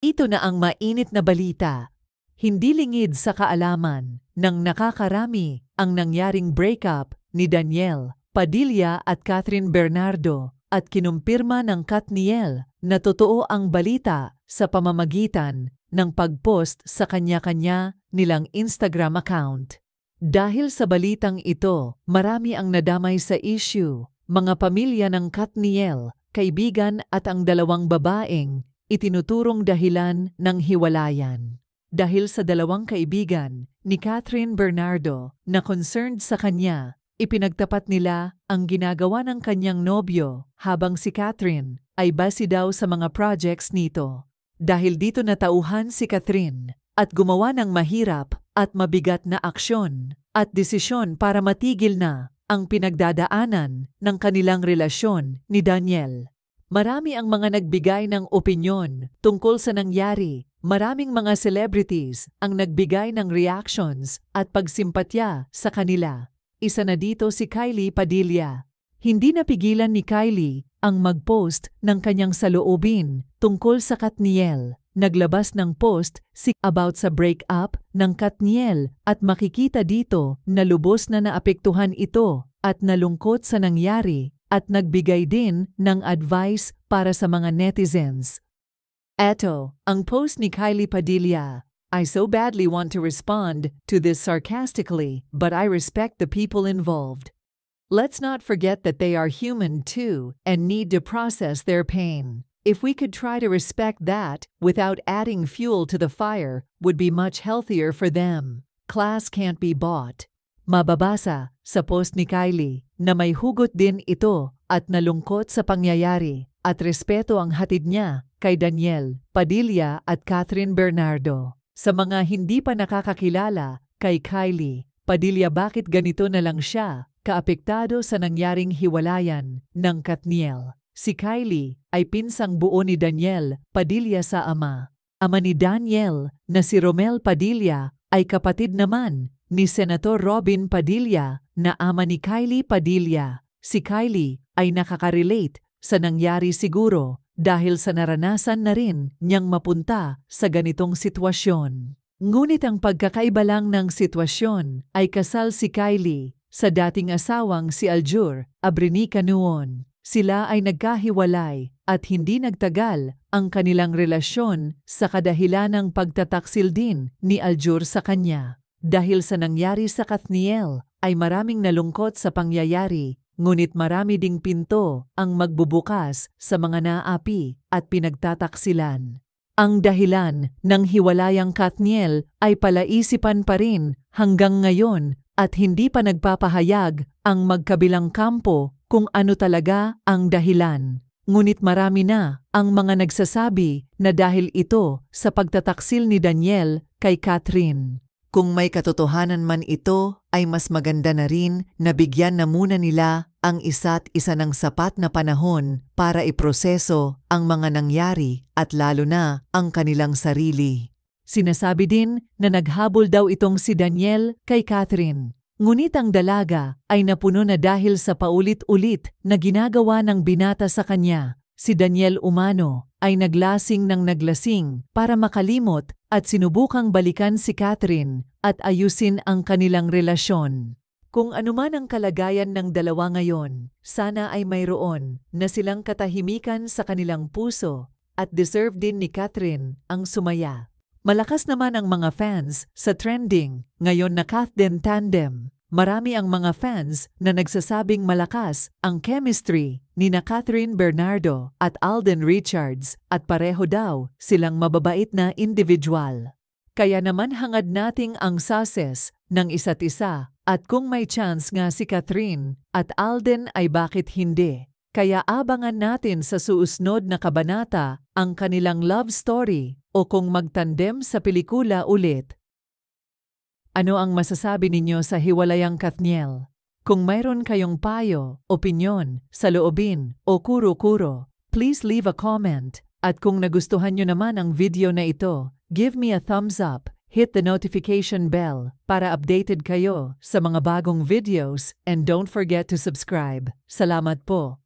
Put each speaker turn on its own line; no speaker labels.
Ito na ang mainit na balita. Hindi lingid sa kaalaman ng nakakarami ang nangyaring breakup ni Daniel Padilla at Catherine Bernardo at kinumpirma ng Katniel na totoo ang balita sa pamamagitan ng pag-post sa kanya-kanya nilang Instagram account. Dahil sa balitang ito, marami ang nadamay sa issue, mga pamilya ng Katniel, kaibigan at ang dalawang babaeng itinuturong dahilan ng hiwalayan. Dahil sa dalawang kaibigan ni Catherine Bernardo na concerned sa kanya, ipinagtapat nila ang ginagawa ng kanyang nobyo habang si Catherine ay base daw sa mga projects nito. Dahil dito natauhan si Catherine at gumawa ng mahirap at mabigat na aksyon at desisyon para matigil na ang pinagdadaanan ng kanilang relasyon ni Daniel. Marami ang mga nagbigay ng opinyon tungkol sa nangyari. Maraming mga celebrities ang nagbigay ng reactions at pagsimpatya sa kanila. Isa na dito si Kylie Padilla. Hindi napigilan ni Kylie ang mag-post ng kanyang saloobin tungkol sa Katniel. Naglabas ng post about sa breakup ng Katniel at makikita dito na lubos na naapektuhan ito at nalungkot sa nangyari at nagbigay din ng advice para sa mga netizens. Eto, ang post ni Kylie Padilla. I so badly want to respond to this sarcastically, but I respect the people involved. Let's not forget that they are human too and need to process their pain. If we could try to respect that without adding fuel to the fire, would be much healthier for them. Class can't be bought. Mababasa sa post ni Kylie na may hugot din ito at nalungkot sa pangyayari at respeto ang hatid niya kay Daniel Padilla at Catherine Bernardo. Sa mga hindi pa nakakakilala kay Kylie Padilla, bakit ganito na lang siya kaapektado sa nangyaring hiwalayan ng Katniel? Si Kylie ay pinsang buo ni Daniel Padilla sa ama. Ama ni Daniel na si Romel Padilla ay kapatid naman ni Senator Robin Padilla na ama ni Kylie Padilla. Si Kylie ay nakaka-relate sa nangyari siguro dahil sa naranasan na rin niyang mapunta sa ganitong sitwasyon. Ngunit ang pagkakaiba lang ng sitwasyon ay kasal si Kylie sa dating asawang si Aljur Abrenica noon. Sila ay nagkahiwalay at hindi nagtagal ang kanilang relasyon sa kadahilan ng pagtataksil din ni Aljur sa kanya. Dahil sa nangyari sa Katniel ay maraming nalungkot sa pangyayari, ngunit marami ding pinto ang magbubukas sa mga naapi at pinagtataksilan. Ang dahilan ng hiwalayang Katniel ay palaisipan pa rin hanggang ngayon at hindi pa nagpapahayag ang magkabilang kampo kung ano talaga ang dahilan. Ngunit marami na ang mga nagsasabi na dahil ito sa pagtataksil ni Daniel kay Catherine. Kung may katotohanan man ito, ay mas maganda na rin na bigyan na muna nila ang isa't isa ng sapat na panahon para iproseso ang mga nangyari at lalo na ang kanilang sarili. Sinasabi din na naghabol daw itong si Daniel kay Catherine. Ngunit ang dalaga ay napuno na dahil sa paulit-ulit na ginagawa ng binata sa kanya. Si Daniel umano ay naglasing ng naglasing para makalimot at sinubukang balikan si Catherine at ayusin ang kanilang relasyon. Kung anuman ang kalagayan ng dalawa ngayon, sana ay mayroon na silang katahimikan sa kanilang puso at deserve din ni Catherine ang sumaya. Malakas naman ang mga fans sa trending ngayon na Kathden tandem. Marami ang mga fans na nagsasabing malakas ang chemistry ni na Catherine Bernardo at Alden Richards at pareho daw silang mababait na individual. Kaya naman hangad nating ang success ng isa't isa at kung may chance nga si Catherine at Alden ay bakit hindi. Kaya abangan natin sa susunod na kabanata ang kanilang love story o kung magtandem sa pelikula ulit. Ano ang masasabi ninyo sa hiwalayang Katniel? Kung mayroon kayong payo, opinyon, saloobin o kuro-kuro, please leave a comment. At kung nagustuhan nyo naman ang video na ito, give me a thumbs up, hit the notification bell para updated kayo sa mga bagong videos and don't forget to subscribe. Salamat po.